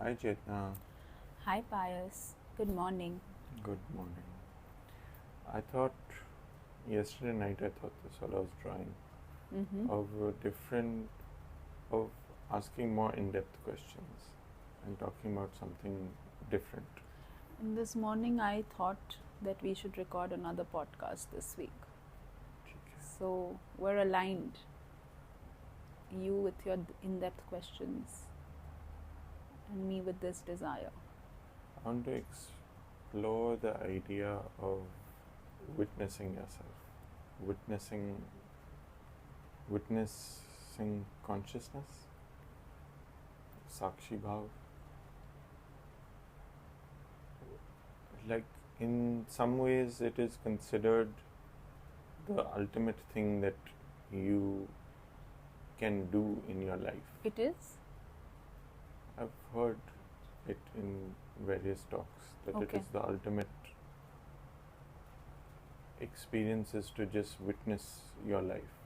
Hi Chetna, Hi Pious, good morning. good morning. I thought yesterday night I thought this while I was drawing Mm-hmm. of of asking more in-depth questions and talking about something different. And this morning I thought that we should record another podcast this week. So we're aligned. You with your in-depth questions and me with this desire. I want to explore the idea of witnessing yourself, witnessing consciousness, Sakshi Bhav. Like in some ways, it is considered the ultimate thing that you can do in your life. It is? I've heard it in various talks that it Okay. is the ultimate experience is to just witness your life.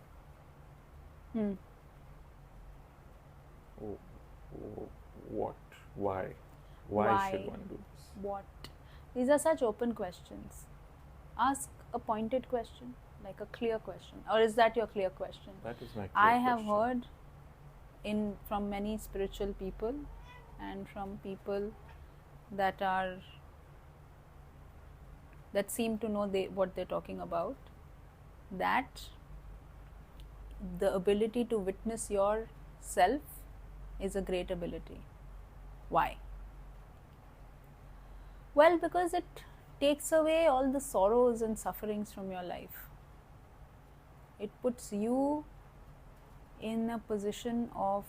What? Why? Why should one do this? What? These are such open questions. Ask a pointed question, like a clear question. Or is that your clear question? That is my clear I have question. heard from many spiritual people and from people that seem to know what they're talking about, that the ability to witness yourself is a great ability. Why? Well, because it takes away all the sorrows and sufferings from your life. It puts you in a position of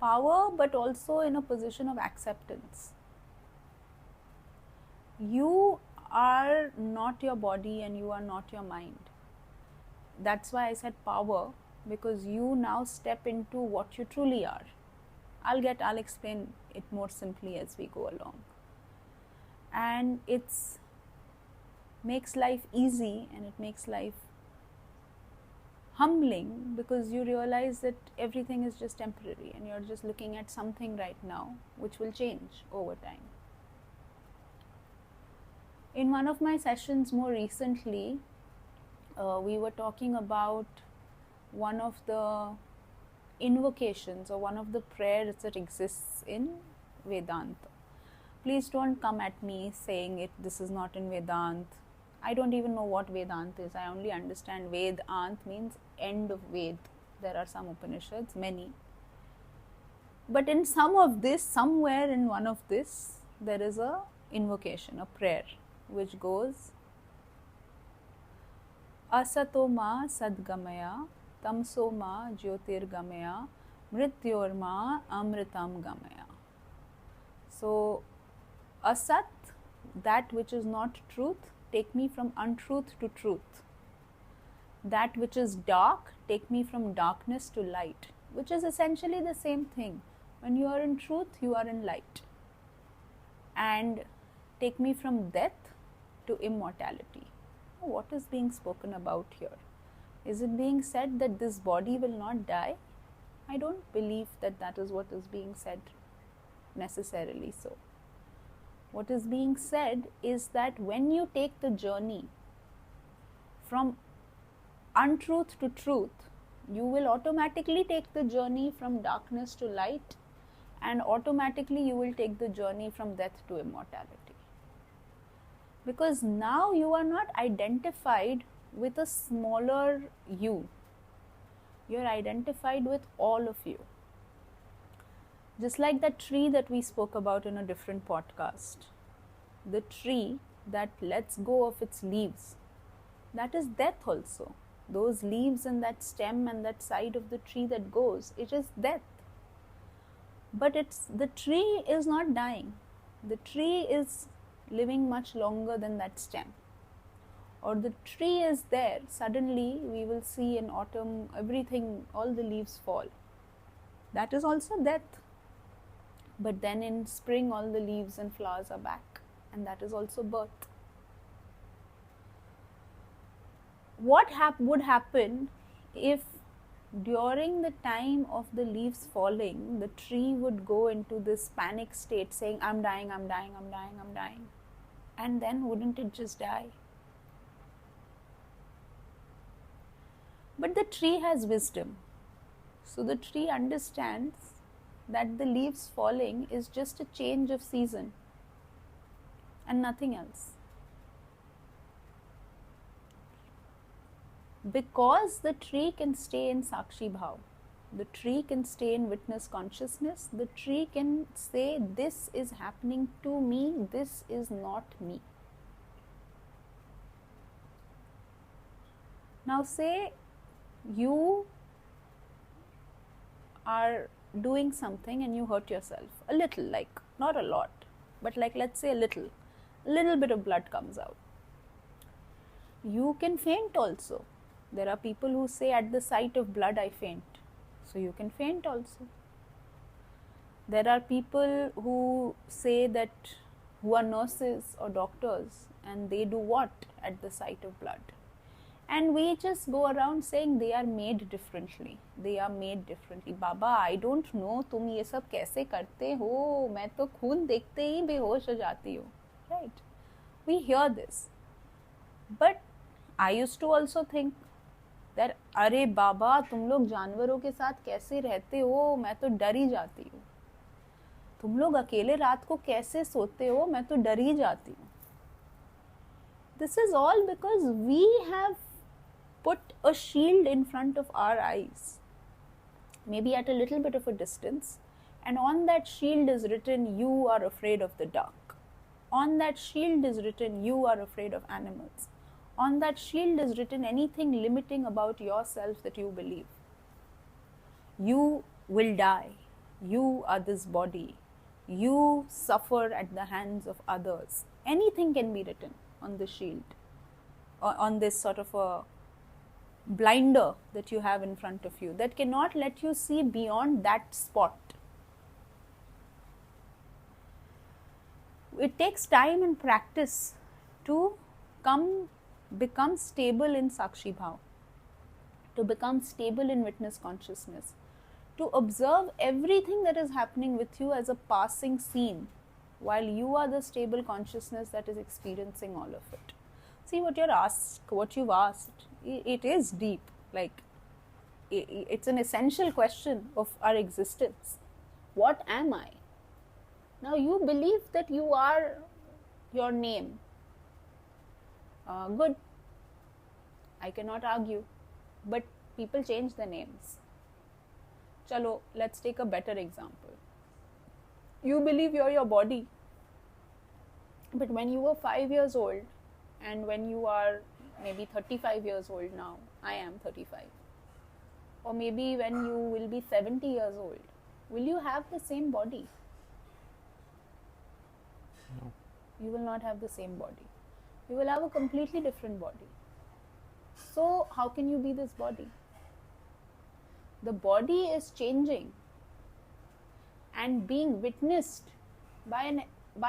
power, but also in a position of acceptance. You are not your body and you are not your mind. That's why I said power, because you now step into what you truly are. I'll explain it more simply as we go along. And it makes life easy and it makes life humbling, because you realize that everything is just temporary and you're just looking at something right now which will change over time. In one of my sessions more recently, we were talking about one of the invocations or one of the prayers that exists in Vedanta. Please don't come at me saying this is not in Vedanta. I don't even know what Vedanta is. I only understand Vedant means end of Ved. There are some Upanishads, many. But in somewhere in one of this, there is a invocation, a prayer, which goes Asato ma sadgamaya, tamso ma jyotirgamaya, mrityor ma amritam gamaya. So, asat, that which is not truth, take me from untruth to truth. That which is dark, take me from darkness to light, which is essentially the same thing. When you are in truth, you are in light. And take me from death to immortality. What is being spoken about here? Is it being said that this body will not die? I don't believe that is what is being said necessarily so. What is being said is that when you take the journey from untruth to truth, you will automatically take the journey from darkness to light, and automatically you will take the journey from death to immortality. Because now you are not identified with a smaller you. You are identified with all of you. Just like that tree that we spoke about in a different podcast. The tree that lets go of its leaves, that is death also. Those leaves and that stem and that side of the tree that goes, it is death. But the tree is not dying. The tree is living much longer than that stem. Or the tree is there, suddenly we will see in autumn everything, all the leaves fall. That is also death. But then in spring all the leaves and flowers are back, and that is also birth. What would happen if during the time of the leaves falling, the tree would go into this panic state saying, I'm dying, I'm dying, I'm dying, I'm dying. And then wouldn't it just die? But the tree has wisdom. So the tree understands that the leaves falling is just a change of season and nothing else. Because the tree can stay in Sakshi Bhav, the tree can stay in witness consciousness, the tree can say, this is happening to me, this is not me. Now say you are doing something and you hurt yourself a little, like not a lot, but like let's say a little bit of blood comes out. You can faint also. There are people who say at the sight of blood I faint. So you can faint also. There are people who say that, who are nurses or doctors, and they do what at the sight of blood? And we just go around saying they are made differently. They are made differently. Baba, I don't know, तुम ये सब कैसे करते हो? मैं तो खून देखते ही बेहोश हो जाती हूँ. Right? We hear this. But I used to also think that, अरे बाबा, तुम लोग जानवरों के साथ कैसे रहते हो? मैं तो डर ही जाती हूँ. तुम लोग अकेले रात को कैसे सोते हो? मैं तो डर ही जाती हूँ. This is all because we have put a shield in front of our eyes, maybe at a little bit of a distance, and on that shield is written, you are afraid of the dark. On that shield is written, you are afraid of animals. On that shield is written anything limiting about yourself that you believe. You will die. You are this body. You suffer at the hands of others. Anything can be written on the shield, or on this sort of a blinder that you have in front of you that cannot let you see beyond that spot. It takes time and practice to become stable in Sakshi Bhav, to become stable in witness consciousness, to observe everything that is happening with you as a passing scene, while you are the stable consciousness that is experiencing all of it. See what you've asked, it is deep, like it's an essential question of our existence. What am I? Now you believe that you are your name. Good. I cannot argue. But people change their names. Chalo, let's take a better example. You believe you're your body. But when you were 5 years old, and when you are maybe 35 years old now, I am 35, or maybe when you will be 70 years old, will you have the same body? No. You will not have the same body. You will have a completely different body. So how can you be this body? The body is changing and being witnessed by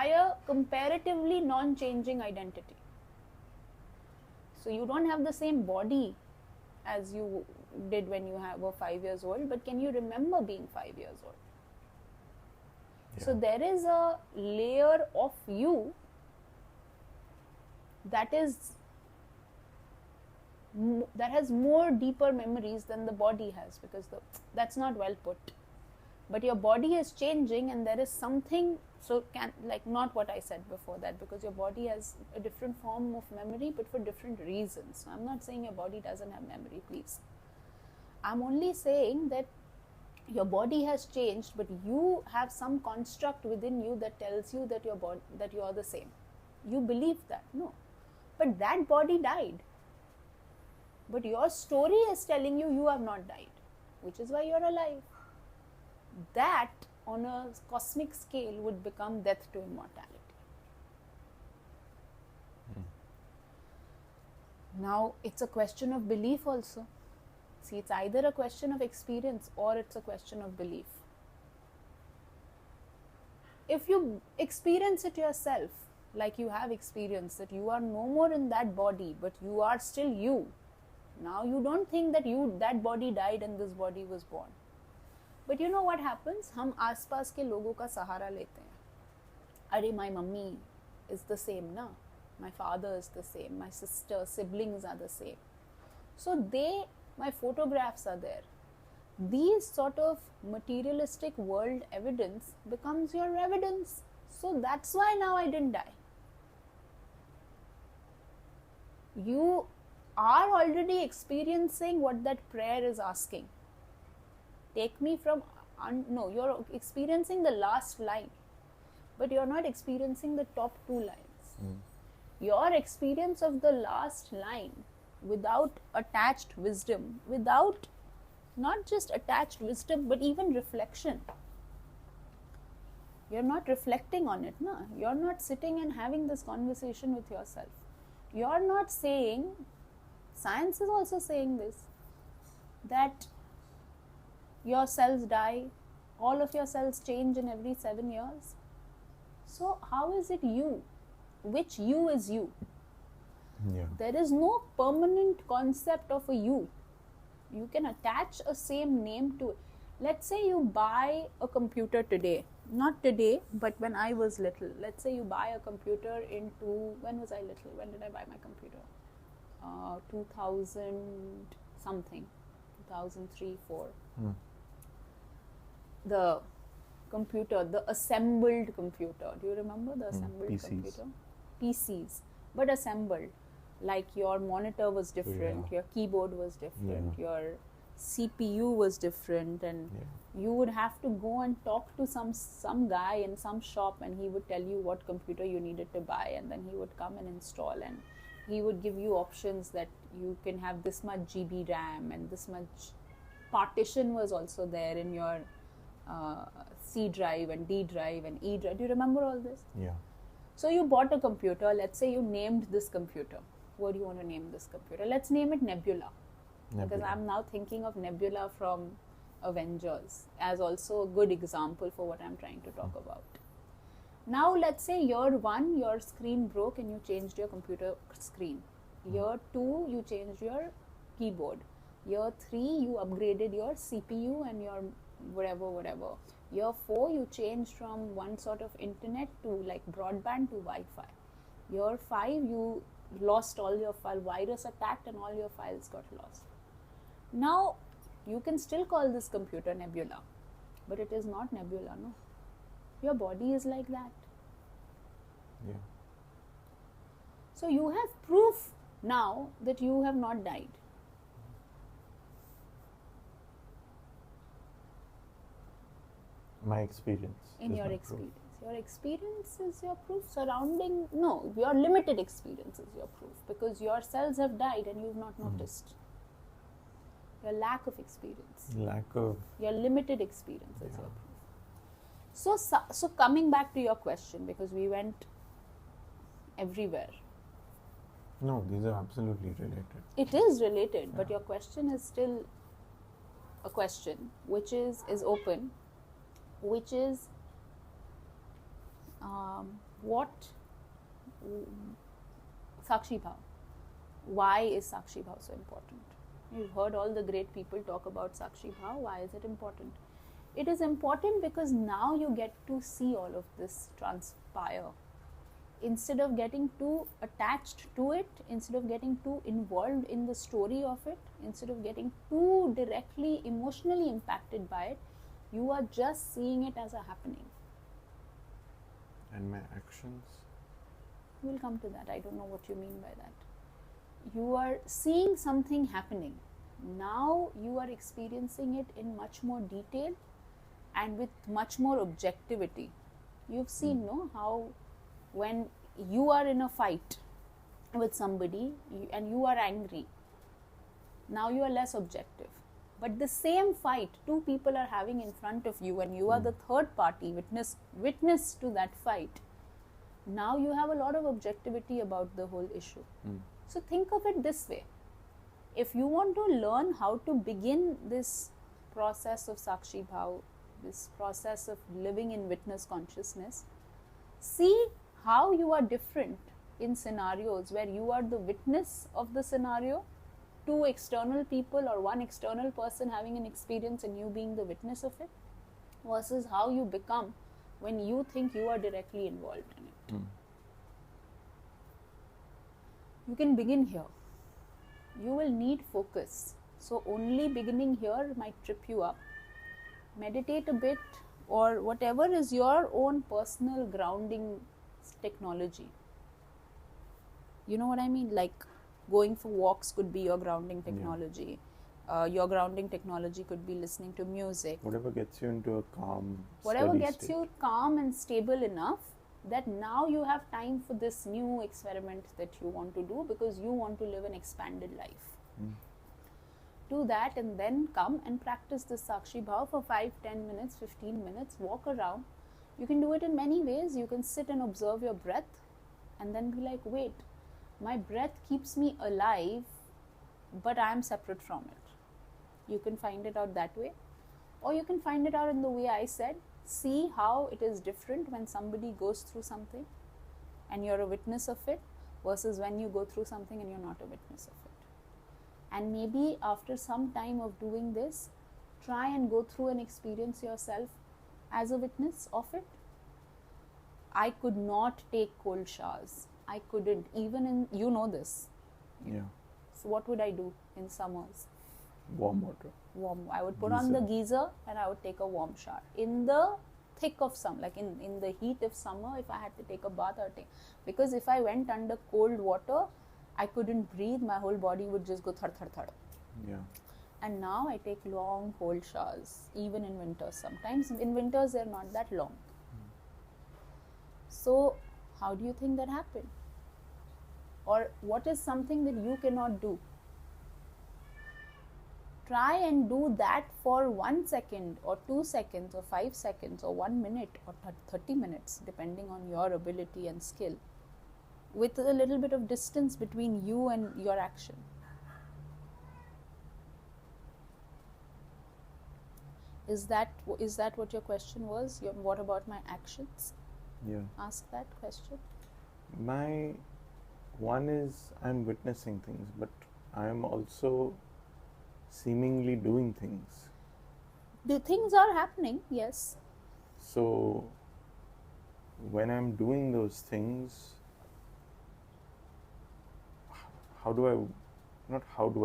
a comparatively non-changing identity. So you don't have the same body as you did when you were 5 years old, but can you remember being 5 years old? Yeah. So there is a layer of you that has more deeper memories than the body has, because that's not well put. But your body is changing, and there is something, not what I said before that, because your body has a different form of memory, but for different reasons. So I'm not saying your body doesn't have memory, please. I'm only saying that your body has changed, but you have some construct within you that tells you that that you are the same. You believe that. No. But that body died. But your story is telling you have not died, which is why you're alive. That, on a cosmic scale, would become death to immortality. Now, it's a question of belief also. See, it's either a question of experience or it's a question of belief. If you experience it yourself, like you have experienced that you are no more in that body, but you are still you, Now you don't think that that body died and this body was born. But you know what happens? हम आसपास के लोगों का सहारा लेते हैं. अरे my mummy is the same na, my father is the same, my sister, siblings are the same. So my photographs are there. These sort of materialistic world evidence becomes your evidence. So that's why now I didn't die. You are already experiencing what that prayer is asking. Take me from, no, you're experiencing the last line, but you're not experiencing the top two lines. Your experience of the last line without attached wisdom, without not just attached wisdom, but even reflection. You're not reflecting on it, no? You're not sitting and having this conversation with yourself. You're not saying, science is also saying this, that your cells die, all of your cells change in every 7 years. So how is it you? Which you is you? Yeah. There is no permanent concept of a you. You can attach a same name to it. Let's say you buy a computer today. Not today, but when I was little. Let's say you buy a computer when was I little? When did I buy my computer? 2000 something. 2003, 4. The computer, the assembled computer. Do you remember the assembled PCs. computer? PCs, but assembled. Like your monitor was different, your keyboard was different, your CPU was different, and you would have to go and talk to some guy in some shop, and he would tell you what computer you needed to buy, and then he would come and install, and he would give you options that you can have this much GB RAM, and this much partition was also there in your C drive and D drive and E drive. Do you remember all this? Yeah. So you bought a computer. Let's say you named this computer. What do you want to name this computer? Let's name it Nebula. Because I'm now thinking of Nebula from Avengers as also a good example for what I'm trying to talk about. Now let's say year 1 your screen broke and you changed your computer screen. Year 2 you changed your keyboard. Year 3 you upgraded your CPU and your whatever. Year 4 you changed from one sort of internet to like broadband to Wi-Fi. Year 5 you lost all your file, virus attacked and all your files got lost. Now you can still call this computer Nebula, but it is not Nebula, no? Your body is like that. Yeah. So you have proof now that you have not died. My experience. In your my experience. proof. Your experience is your proof. Your limited experience is your proof, because your cells have died and you've not noticed. Your lack of experience. Your limited experience is your proof. So coming back to your question, because we went everywhere. No, these are absolutely related. It is related, but your question is still a question which is open, which is what Sakshi Bhav. Why is Sakshi Bhav so important? You've heard all the great people talk about Sakshi Bhav. Why is it important? It is important because now you get to see all of this transpire. Instead of getting too attached to it, instead of getting too involved in the story of it, instead of getting too directly emotionally impacted by it, you are just seeing it as a happening. And my actions? We'll come to that. I don't know what you mean by that. You are seeing something happening. Now you are experiencing it in much more detail and with much more objectivity. You've seen, no, how when you are in a fight with somebody and you are angry, now you are less objective. But the same fight two people are having in front of you and you are the third party, witness to that fight. Now you have a lot of objectivity about the whole issue. So think of it this way. If you want to learn how to begin this process of Sakshi Bhav, this process of living in witness consciousness, see how you are different in scenarios where you are the witness of the scenario two external people or one external person having an experience and you being the witness of it, versus how you become when you think you are directly involved in it. You can begin here. You will need focus. So only beginning here might trip you up. Meditate a bit, or whatever is your own personal grounding technology. You know what I mean? Like going for walks could be your grounding technology. Your grounding technology could be listening to music. Whatever gets you into a calm, whatever steady gets state. you calm and stable enough that now you have time for this new experiment that you want to do, because you want to live an expanded life. Do that and then come and practice this Sakshi Bhav for 5, 10 minutes, 15 minutes. Walk around. You can do it in many ways. You can sit and observe your breath and then be like, wait, my breath keeps me alive, but I am separate from it. You can find it out that way. Or you can find it out in the way I said. See how it is different when somebody goes through something and you're a witness of it, versus when you go through something and you're not a witness of it. And maybe after some time of doing this, try and go through and experience yourself as a witness of it. I could not take cold showers. I couldn't, even in, you know this. Yeah. So what would I do in summers? Warm water. I would put on the geyser and I would take a warm shower. In the thick of summer, like in the heat of summer, if I had to take a bath, I would take. Because if I went under cold water, I couldn't breathe. My whole body would just go thud, thud, thud. Yeah. And now I take long cold showers, even in winters. Sometimes in winters they're not that long. So how do you think that happened? Or what is something that you cannot do? Try and do that for 1 second or 2 seconds or 5 seconds or 1 minute or 30 minutes, depending on your ability and skill, with a little bit of distance between you and your action. Is that what your question was? What about my actions? Yeah. Ask that question. My one is I'm witnessing things, but I'm also seemingly doing things. The things are happening, yes. So when I'm doing those things, how do I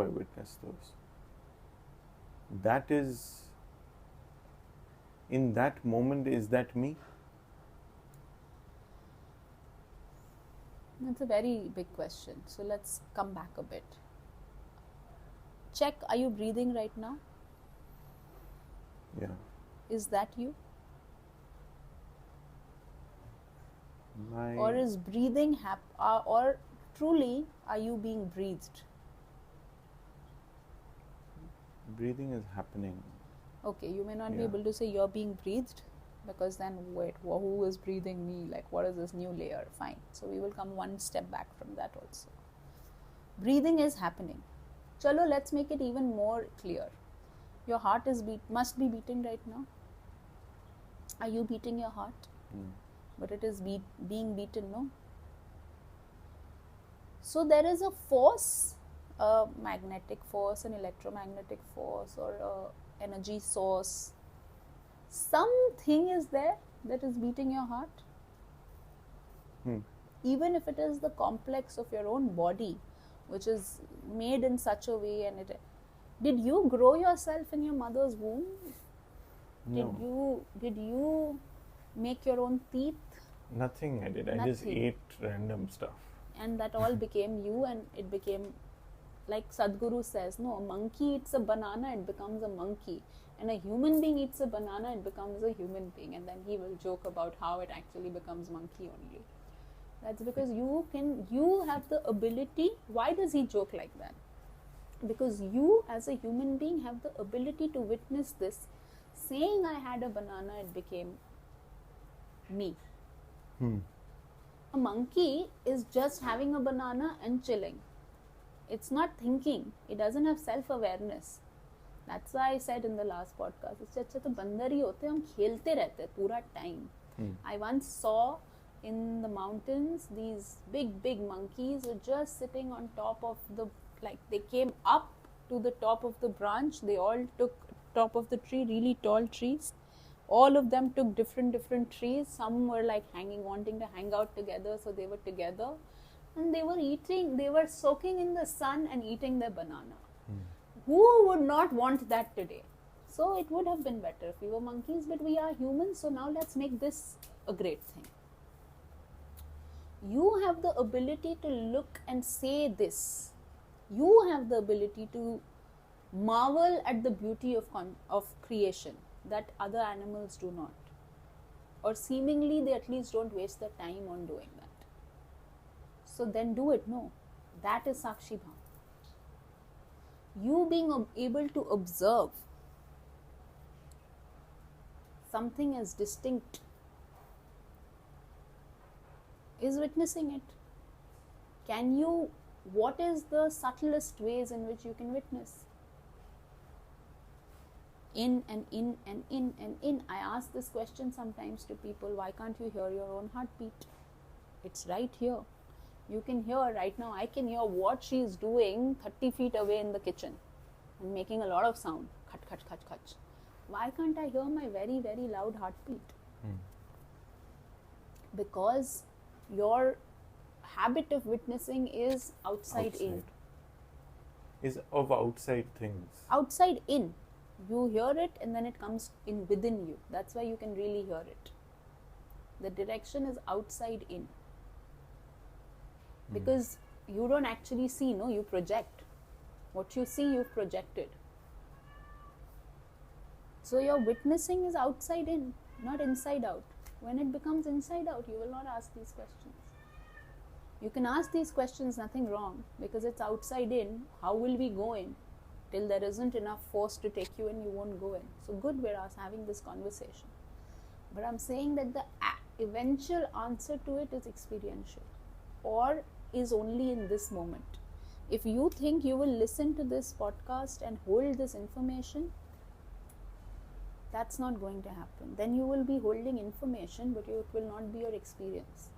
witness those? That is, in that moment, is that me? That's a very big question. So let's come back a bit. Check, are you breathing right now? Yeah. Is that you? My Or is breathing or truly are you being breathed? breathing is happening. Okay, you may not be Yeah. able to say you're being breathed, because then wait, who is breathing me? Like, what is this new layer? Fine. So we will come one step back from that also. Breathing is happening. Chalo, let's make it even more clear. Your heart must be beating right now. Are you beating your heart? But it is being beaten, no? So there is a force, a magnetic force, an electromagnetic force, or a energy source. Something is there that is beating your heart. Even if it is the complex of your own body, which is made in such a way, and did you grow yourself in your mother's womb? No. Did you make your own teeth? Nothing I did. I just Nothing. ate random stuff. And that all became you, and it became, like Sadhguru says, no, a monkey eats a banana, it becomes a monkey. And a human being eats a banana, it becomes a human being. And then he will joke about how it actually becomes monkey only. That's because you have the ability. Why does he joke like that? Because you as a human being have the ability to witness this. Saying I had a banana, it became me. A monkey is just having a banana and chilling. It's not thinking. It doesn't have self-awareness. That's why I said in the last podcast, इससे अच्छा तो बंदर ही होते, हम खेलते रहते पूरा time. I once saw in the mountains these big monkeys were just sitting on top of the like they came up to the top of the branch. They all took top of the tree, really tall trees. All of them took different trees. Some were like wanting to hang out together, so they were together. And they were eating, they were soaking in the sun and eating their banana. Who would not want that today? So it would have been better if we were monkeys, but we are humans, so now let's make this a great thing. You have the ability to look and say this. You have the ability to marvel at the beauty of creation that other animals do not. Or seemingly they at least don't waste their time on doing that. So then do it. No. That is Sakshi Bhav. You being able to observe something as distinct is witnessing it. What is the subtlest ways in which you can witness? In and in and in and in. I ask this question sometimes to people, why can't you hear your own heartbeat? It's right here. You can hear right now, I can hear what she is doing 30 feet away in the kitchen and making a lot of sound. Khat, khat, khat, khat. Why can't I hear my very, very loud heartbeat? Because your habit of witnessing is outside in. Is of outside things. Outside in. You hear it and then it comes in within you. That's why you can really hear it. The direction is outside in. Because you don't actually see, no, you project. What you see, you've projected. So your witnessing is outside in, not inside out. When it becomes inside out, you will not ask these questions. You can ask these questions, nothing wrong, because it's outside in. How will we go in? Till there isn't enough force to take you in, you won't go in. So good, we're having this conversation. But I'm saying that the eventual answer to it is experiential, or is only in this moment. If you think you will listen to this podcast and hold this information, that's not going to happen. Then you will be holding information, but it will not be your experience.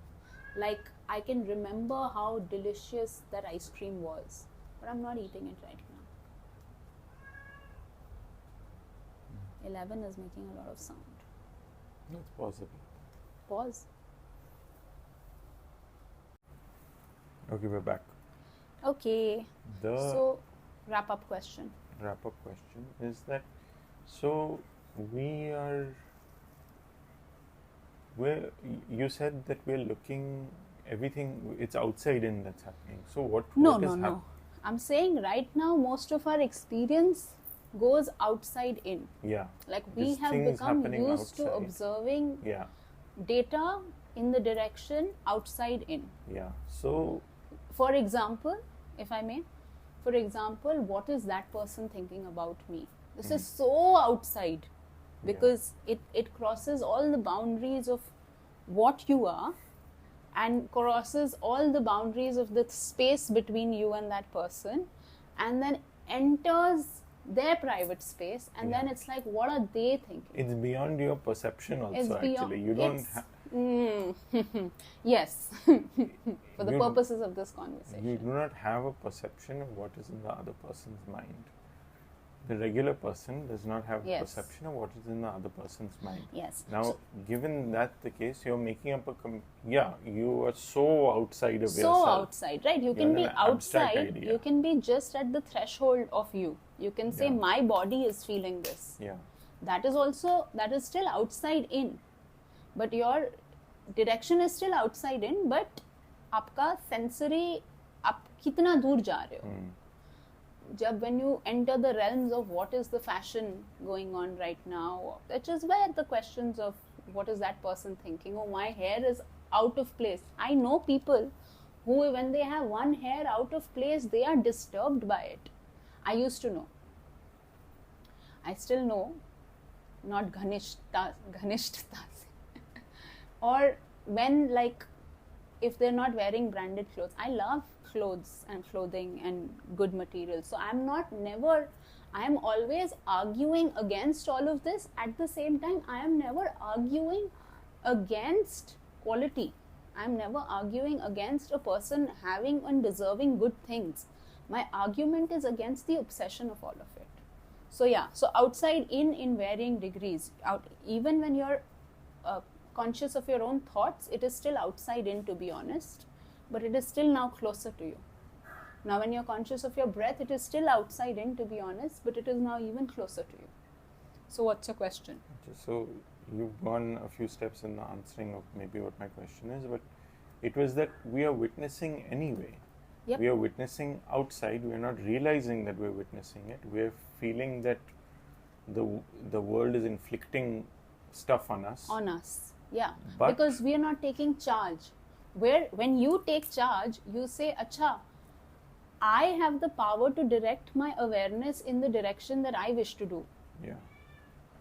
Like, I can remember how delicious that ice cream was, but I'm not eating it right now. 11 is making a lot of sound. That's possible. Pause. Okay, we're back. Okay. So, wrap-up question is that, so you said that we're looking, everything, it's outside in that's happening. So what is happening? No. I'm saying right now, most of our experience goes outside in. Yeah. Like we have become used to observing data in the direction outside in. Yeah. So, for example, if I may, what is that person thinking about me? This is so outside, because it crosses all the boundaries of what you are and crosses all the boundaries of the space between you and that person, and then enters their private space, and then it's like, what are they thinking? It's beyond your perception also, actually. You don't yes. For the purposes of this conversation. You do not have a perception of what is in the other person's mind. The regular person does not have a perception of what is in the other person's mind. Yes. Now, given that the case, you're making up you are so outside of yourself. So outside, right? You can be outside. You can be just at the threshold of you. You can say, my body is feeling this. Yeah. That is still outside in. But your direction is still outside in, but आपका sensory, आप कितना दूर जा रहे हो? When you enter the realms of what is the fashion going on right now, which is where the questions of what is that person thinking, oh, my hair is out of place. I know people who, when they have one hair out of place, they are disturbed by it. I used to know. I still know, not Ghanishta. Or when, like, if they're not wearing branded clothes. I love clothes and clothing and good materials. So I am always arguing against all of this. At the same time, I am never arguing against quality. I am never arguing against a person having and deserving good things. My argument is against the obsession of all of it. So yeah, so outside in varying degrees. Even when you're conscious of your own thoughts, it is still outside in, to be honest, but it is still now closer to you. Now when you're conscious of your breath, it is still outside in, to be honest, but it is now even closer to you. So what's your question? So you've gone a few steps in the answering of maybe what my question is, but it was that we are witnessing anyway. Yep. We are witnessing outside. We are not realizing that we're witnessing it. We are feeling that the world is inflicting stuff on us. On us, yeah. But because we are not taking charge. When you take charge, you say, "Acha, I have the power to direct my awareness in the direction that I wish to do." Yeah.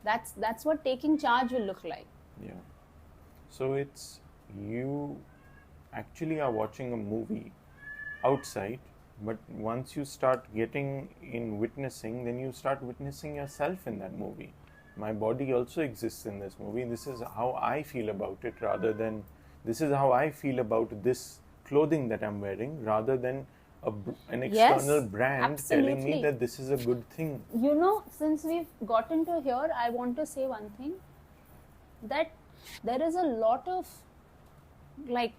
That's what taking charge will look like. Yeah. So it's you actually are watching a movie outside, but once you start getting in witnessing, then you start witnessing yourself in that movie. My body also exists in this movie. This is how I feel about it, rather than this is how I feel about this clothing that I'm wearing, rather than an external brand absolutely. telling me that this is a good thing. You know, since we've gotten to here, I want to say one thing, that there is a lot of like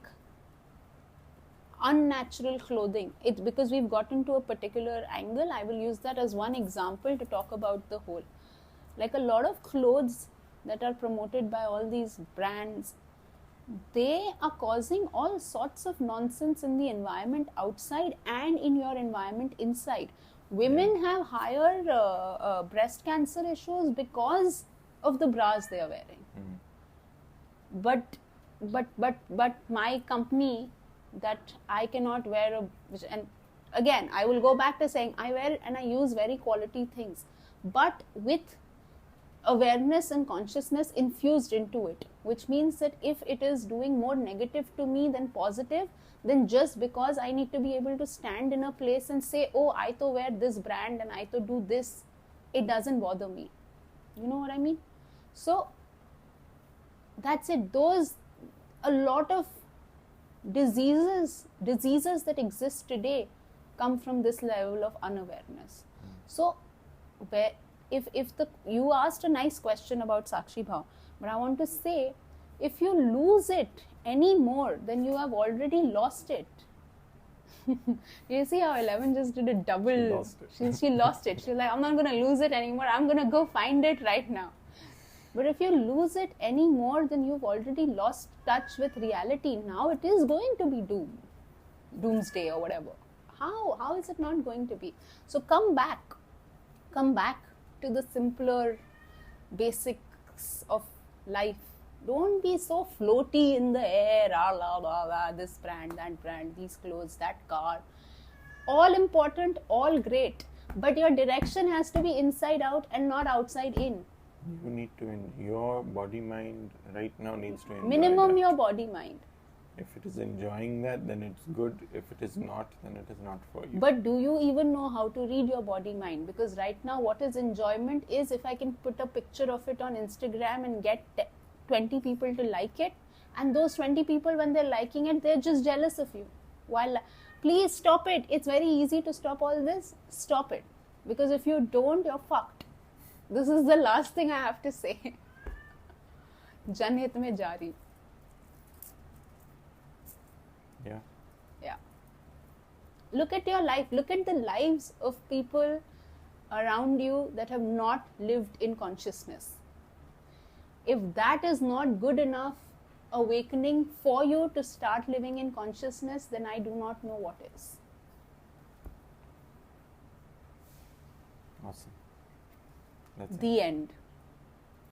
unnatural clothing. It's because we've gotten to a particular angle. I will use that as one example to talk about the whole. Like a lot of clothes that are promoted by all these brands, they are causing all sorts of nonsense in the environment outside and in your environment inside. Women have higher breast cancer issues because of the bras they are wearing. But my company, that I cannot wear and again I will go back to saying I wear and I use very quality things, but with awareness and consciousness infused into it, which means that if it is doing more negative to me than positive, then just because I need to be able to stand in a place and say, oh, I to wear this brand and I to do this, it doesn't bother me. You know what I mean? So that's it. A lot of diseases that exist today come from this level of unawareness. So if you asked a nice question about Sakshi Bhav, but I want to say, if you lose it any more, then you have already lost it. You see how 11 just did a double. She lost it. She lost it. She's like, I'm not going to lose it anymore. I'm going to go find it right now. But if you lose it any more, then you've already lost touch with reality. Now it is going to be doomsday or whatever. How is it not going to be? So come back to the simpler basics of life. Don't be so floaty in the air, this brand, that brand, these clothes, that car. All important, all great. But your direction has to be inside out and not outside in. You need to, your body mind right now needs to enjoy minimum that. Your body mind. If it is enjoying that, then it's good. If it is not, then it is not for you. But do you even know how to read your body mind? Because right now what is enjoyment is if I can put a picture of it on Instagram and get 20 people to like it, and those 20 people, when they're liking it, they're just jealous of you. Please stop it. It's very easy to stop all this. Stop it. Because if you don't, you're fucked. This is the last thing I have to say. Janhit mein jari. Yeah. Yeah. Look at your life. Look at the lives of people around you that have not lived in consciousness. If that is not good enough awakening for you to start living in consciousness, then I do not know what is. Awesome. That's the it. end.